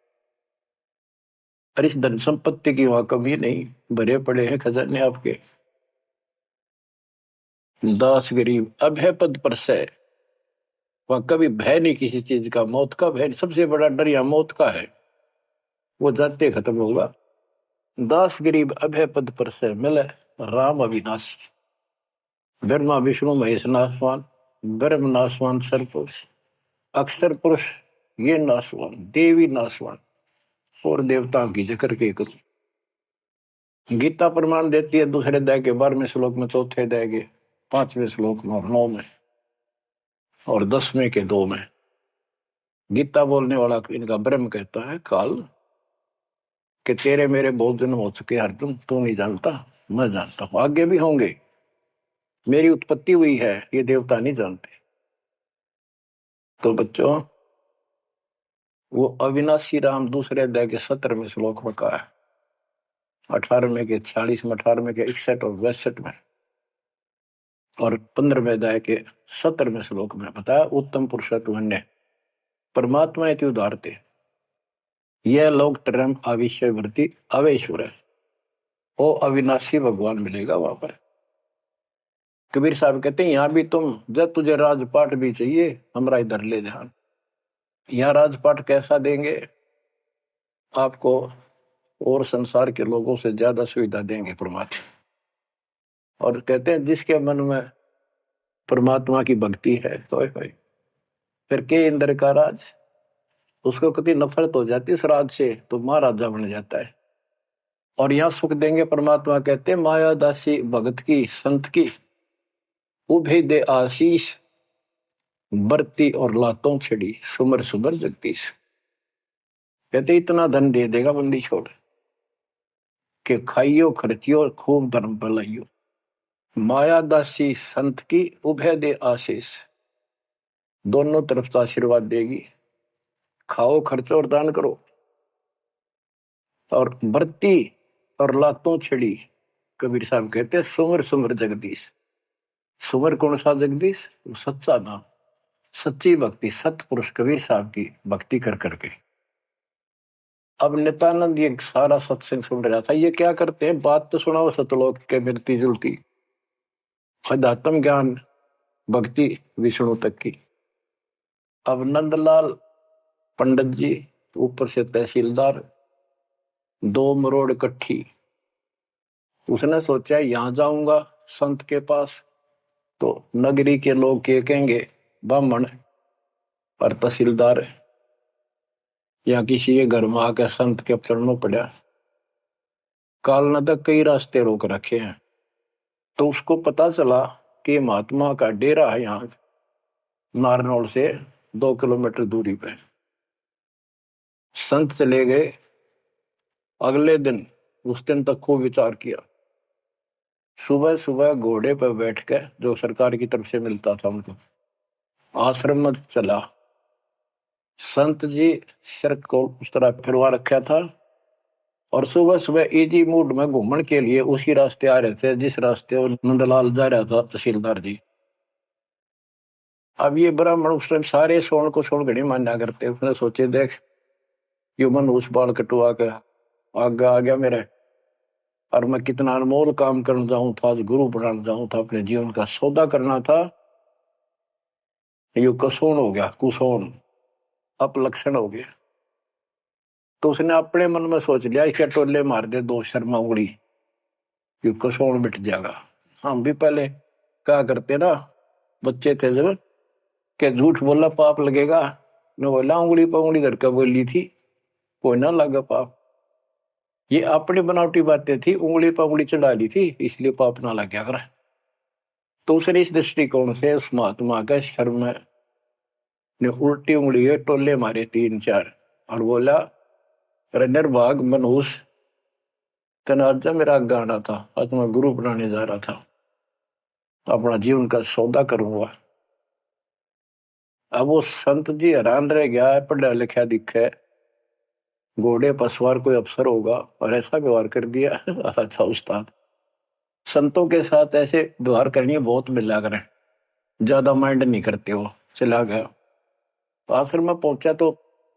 और इस धन संपत्ति की वहां कमी नहीं, भरे पड़े हैं खजाने आपके। दास गरीब अब है पद पर से, वहां कभी भय नहीं किसी चीज का, मौत का भय नहीं। सबसे बड़ा डर यहाँ मौत का है, वो जाते खत्म होगा। दास गरीब अभय पद पर से, मिले राम अविनाशी। ब्रह्मा विष्णु महेश नासवान, ब्रह्म नासवान सरपुरुष, अक्षर पुरुष ये नासवान, देवी नासवान और देवताओं की जिक्र के करूं। गीता प्रमाण देती है दूसरे अध्याय के 12वें श्लोक में, चौथे अध्याय के 5वें श्लोक में और 9 में और 10वें के 2 में। गीता बोलने वाला इनका ब्रह्म कहता है काल कि तेरे मेरे बहुत जन्म हो चुके अर्जुन, तू नहीं जानता, मैं जानता हूं, आगे भी होंगे। मेरी उत्पत्ति हुई है, ये देवता नहीं जानते। तो बच्चों वो अविनाशी राम दूसरे अध्याय के 17वें श्लोक में कहा है, 18वें के 46 में, 18वें के 61 और 62 में और 15वें अध्याय के 17वें श्लोक में बताया। उत्तम पुरुषत्व परमात्मा इति उदारते, यह लोग तरम अविश्य वृत्ति अवेश्वर है। वो अविनाशी भगवान मिलेगा वहां पर। कबीर साहब कहते हैं यहां भी तुम जब तुझे राजपाट भी चाहिए, हमरा इधर ले ध्यान। यहाँ राजपाट कैसा देंगे आपको, और संसार के लोगों से ज्यादा सुविधा देंगे परमात्मा। और कहते हैं जिसके मन में परमात्मा की भक्ति है तो फिर के इंद्र का राज, उसको कभी नफरत हो जाती है उस राज से तो महाराजा बन जाता है। और यहाँ सुख देंगे परमात्मा, कहते हैं माया दासी भगत की संत की उभे दे आशीष, बरती और लातों छिड़ी सुमर सुमर जगदीश। कहते इतना धन दे देगा बंदी छोड़ के खाइयो खर्चियो और खूब धर्म भलाइयो। माया दासी संत की उभय दे आशीष, दोनों तरफ से आशीर्वाद देगी। खाओ खर्चो और दान करो। और बरती और लातों छिड़ी, कबीर साहब कहते हैं सुमर सुमर जगदीश। सुमर कौन सा जगदीश? सच्चा नाम, सच्ची भक्ति, सतपुरुष कबीर साहब की भक्ति कर करके। अब नित्यानंद ये सारा सत्संग सुन रहा था। ये क्या करते हैं, बात तो सुनाओ सतलोक के मिलती जुलती, अध्यात्म ज्ञान भक्ति विष्णु तक की। अब नंदलाल पंडित जी ऊपर से तहसीलदार, 2 मरोड़ इकट्ठी। उसने सोचा यहां जाऊंगा संत के पास तो नगरी के लोग क्या कहेंगे, ब्राह्मण और तहसीलदार या किसी के घर में आकर संत के चरणों पड़ा। काल तक कई रास्ते रोक रखे हैं। तो उसको पता चला कि महात्मा का डेरा है यहाँ नारनौल से 2 किलोमीटर दूरी पे। संत चले गए। अगले दिन, उस दिन तक खूब विचार किया। सुबह सुबह घोड़े पर बैठ कर, जो सरकार की तरफ से मिलता था उनको, आश्रम में चला। संत जी शर्त को उस तरह फिरवा रखा था और सुबह सुबह इजी मूड में घूमने के लिए उसी रास्ते आ रहे थे जिस रास्ते वो नंदलाल जा रहा था तहसीलदार जी। अब ये ब्राह्मण उस टाइम सारे सोन को सोन घड़ी मान्या करते। उसने सोचे देख ह्यूमन उस बाल कटवा के आगे आ गया मेरे, और मैं कितना अनमोल काम करना जाऊं था, आज गुरु बनाना जाऊं था, अपने जीवन का सौदा करना था, ये कसोन हो गया, कुसोन अपलक्षण हो गया। तो उसने अपने मन में सोच लिया इसके टोले मार दे 2 शर्मा उंगली, ये कसोन मिट जाएगा। हम भी पहले क्या करते ना, बच्चे थे जब, के झूठ बोला पाप लगेगा, न बोला उंगली पर उंगली धर के बोली थी कोई ना लगा पाप। ये अपनी बनावटी बातें थी, उंगली पर उंगली चढ़ा ली थी इसलिए पाप ना लग गया कर। तो उसने इस दृष्टिकोण से उस महात्मा का शर्म ने उल्टी उंगली है टोले मारे 3-4 और बोला निर्भाग मनुष्य, तनाजा मेरा गाना था, आज मैं गुरु बनाने जा रहा था, अपना जीवन का सौदा करूंगा। अब वो संत जी हैरान रह गया, पढ़ा लिखा दिखे, घोड़े पर सवार कोई अफसर होगा और ऐसा व्यवहार कर दिया। अच्छा उस्ताद, संतों के साथ ऐसे व्यवहार करनी बहुत मिला करें, ज्यादा माइंड नहीं करते हो। चला गया। आश्रम में पहुंचा तो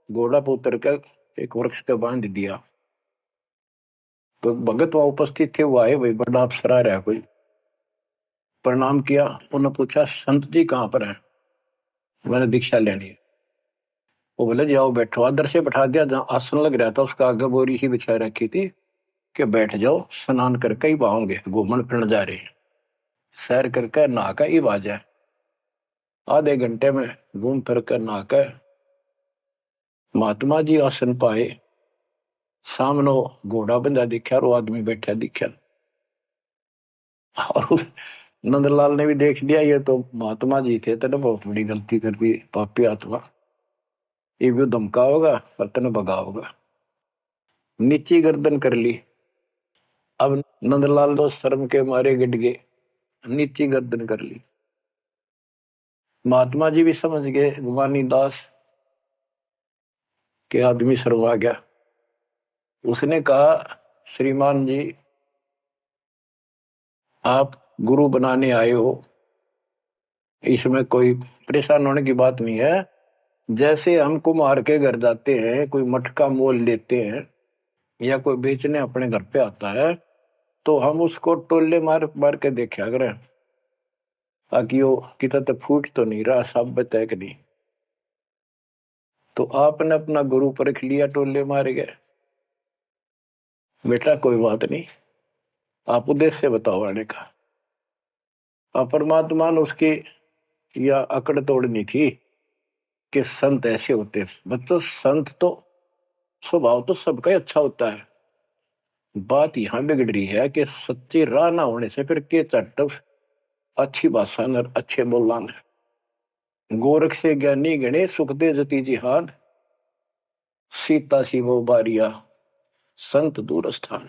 घोड़ा पर उतर कर एक वृक्ष पे बांध दिया। तो भगत वहां उपस्थित थे, वो आए, भाई बड़ा अफसर आ रहा है कोई। प्रणाम किया। उन्होंने पूछा संत जी कहाँ पर है, मैंने दीक्षा लेनी है। वो बोले जाओ बैठो। आदर से बैठा दिया, जहाँ आसन लग रहा था उसका आगे बोरी ही बिछा रखी थी कि बैठ जाओ, स्नान करके ही आओगे, घूमन फिरन जा रहे हैं, सैर करके नहा कर ही आ जाए। आधे घंटे में घूम फिर कर नहा कर महात्मा जी आसन पाए। सामने घोड़ा बंधा दिखा और वो आदमी बैठा दिखा। और नंदलाल ने भी देख लिया ये तो महात्मा जी थे, तेने बहुत बड़ी गलती कर दी, पापी आत्मा, ये भी धमका होगा और तेने भगा होगा। नीची गर्दन कर ली। अब नंदलाल तो शर्म के मारे गिट गए, नीची गर्दन कर ली। महात्मा जी भी समझ गए गुमानी दास के आदमी शर्मा गया। उसने कहा श्रीमान जी आप गुरु बनाने आए हो, इसमें कोई परेशान होने की बात नहीं है। जैसे हम कुम्हार के घर जाते हैं, कोई मटका मोल लेते हैं या कोई बेचने अपने घर पे आता है तो हम उसको टोले मार मार के देखा करें ताकि वो कितना तो फूट तो नहीं रहा, सब बताए कि नहीं। तो आपने अपना गुरु परख लिया, टोले मार गए। बेटा कोई बात नहीं, आप उद्देश्य बताओ आने का। अब परमात्मा ने उसकी या अकड़ तोड़नी थी कि संत ऐसे होते हैं। बच्चों, संत तो स्वभाव तो सबका ही अच्छा होता है। बात यहां बिगड़ रही है कि सच्ची राह ना होने से फिर के चट्ट अच्छी भाषा न अच्छे बोलना न। गोरख से ज्ञानी गणे सुख दे जती जिहान, सीता शिवो बारिया संत दूर स्थान।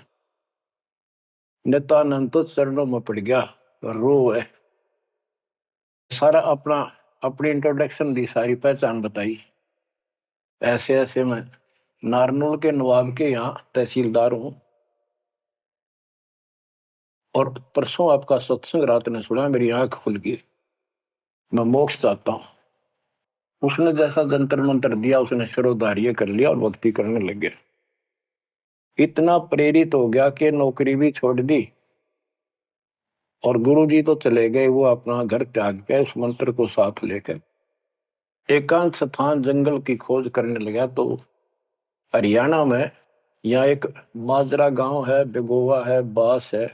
नित्यानंद तो चरणों में पड़ गया, रो है। सारा अपना अपनी इंट्रोडक्शन दी, सारी पहचान बताई। ऐसे ऐसे मैं नारनौल के नवाब के यहाँ तहसीलदार हूं, और परसों आपका सत्संग रात ने सुना, मेरी आंख खुल गई। मैं मोक्ष चाहता हूं। उसने जैसा जंतर मंत्र दिया, उसने शिरोधार्य कर लिया और भक्ति करने लग गया। इतना प्रेरित हो गया कि नौकरी भी छोड़ दी, और गुरुजी तो चले गए, वो अपना घर त्याग के उस मंत्र को साथ लेकर एकांत स्थान जंगल की खोज करने लगा। तो हरियाणा में यहाँ एक माजरा गांव है, बेगोवा है, बास है,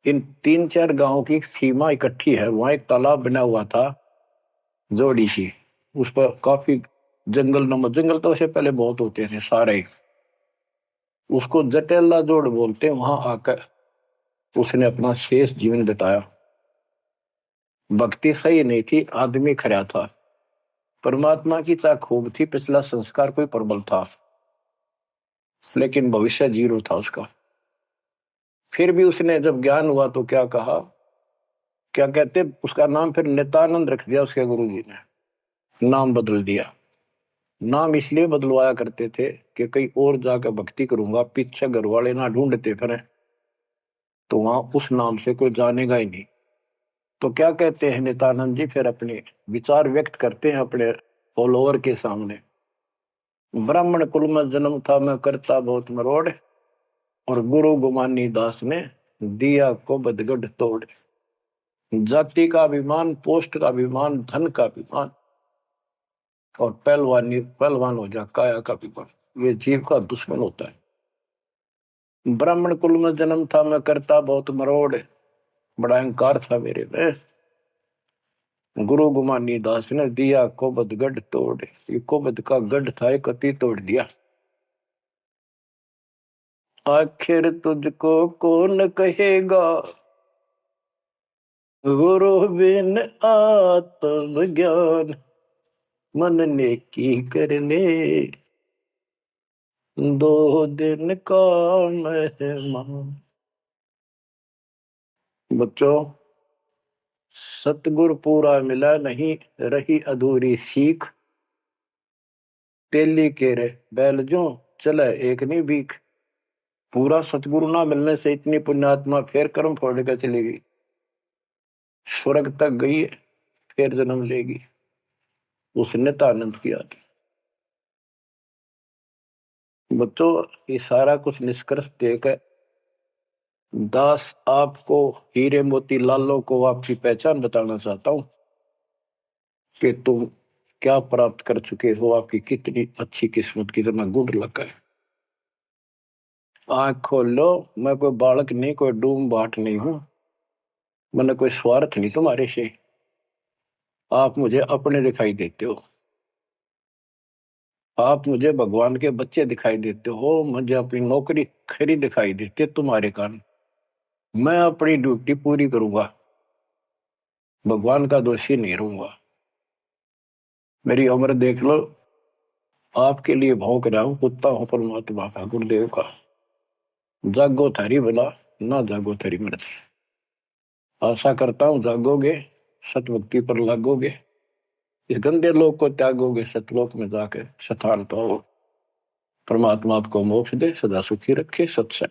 इन 3-4 गांवों की सीमा इकट्ठी है। वहां एक तालाब बना हुआ था, जोड़ी सी। उस पर काफी जंगल नमक, जंगल तो उससे पहले बहुत होते थे सारे। उसको जटेला जोड़ बोलते। वहां आकर उसने अपना शेष जीवन बिताया। भक्ति सही नहीं थी, आदमी खरा था। परमात्मा की चाह खूब थी, पिछला संस्कार कोई प्रबल था, लेकिन भविष्य जीरो था उसका। फिर भी उसने जब ज्ञान हुआ तो क्या कहा, क्या कहते, उसका नाम फिर नित्यानंद रख दिया उसके गुरु जी ने। नाम बदल दिया। नाम इसलिए बदलवाया करते थे कि कहीं और जाकर भक्ति करूंगा, पीछे घर वाले ना ढूंढते फिर, तो वहां उस नाम से कोई जानेगा ही नहीं। तो क्या कहते हैं नित्यानंद जी, फिर अपने विचार व्यक्त करते हैं अपने फॉलोअर के सामने। ब्राह्मण कुल में जन्म था, मैं करता बहुत मरोड़, और गुरु गुमानी दास ने दिया को बदगढ़ तोड़। जाति का अभिमान, पोस्ट का अभिमान, धन का अभिमान, और पहलवानी पहलवान हो जा काया का अभिमान, ये जीव का दुश्मन होता है। ब्राह्मण कुल में जन्म था, मैं करता बहुत मरोड़, बड़ा अहंकार था मेरे में। गुरु गुमानी दास ने दिया कोबद गढ़ तोड़। ये कोबद का गढ़ था, एक अति तोड़ दिया। आखिर तुझको कौन कहेगा, गुरु बिन आत्म ज्ञान, मन ने की करने दो दिन का मेहमान। बच्चों, सतगुरु पूरा मिला नहीं, रही अधूरी सीख। तेली के रे बैल जो चले एक नहीं भीख। पूरा सतगुरु ना मिलने से इतनी पुण्यात्मा फिर कर्म फोड़ कर चली गई, स्वर्ग तक गई है, फिर जन्म लेगी। उसने तो आनंद किया। बच्चों, ये सारा कुछ निष्कर्ष देकर दास आपको, हीरे मोती लालों को आपकी पहचान बताना चाहता हूं कि तुम क्या प्राप्त कर चुके हो, आपकी कितनी अच्छी किस्मत, कितना गुड लक है। आंख खोल लो। मैं कोई बालक नहीं, कोई डूम बाट नहीं हूं, मैंने कोई स्वार्थ नहीं तुम्हारे से। आप मुझे अपने दिखाई देते हो, आप मुझे भगवान के बच्चे दिखाई देते हो, मुझे अपनी नौकरी खरी दिखाई देती है तुम्हारे कारण। मैं अपनी ड्यूटी पूरी करूंगा, भगवान का दोषी नहीं रहूंगा। मेरी उम्र देख लो, आपके लिए भौंक रहा हूं, कुत्ता हूं परमात्मा का, गुरुदेव का। जागो थारी भला, ना जागो थारी मृत्यु। आशा करता हूं जागोगे, सतभक्ति पर लागोगे, इस गंदे लोक को त्यागोगे, सतलोक में जाकर स्थान पाओ। परमात्मा आपको मोक्ष दे, सदा सुखी रखे। सत्संग।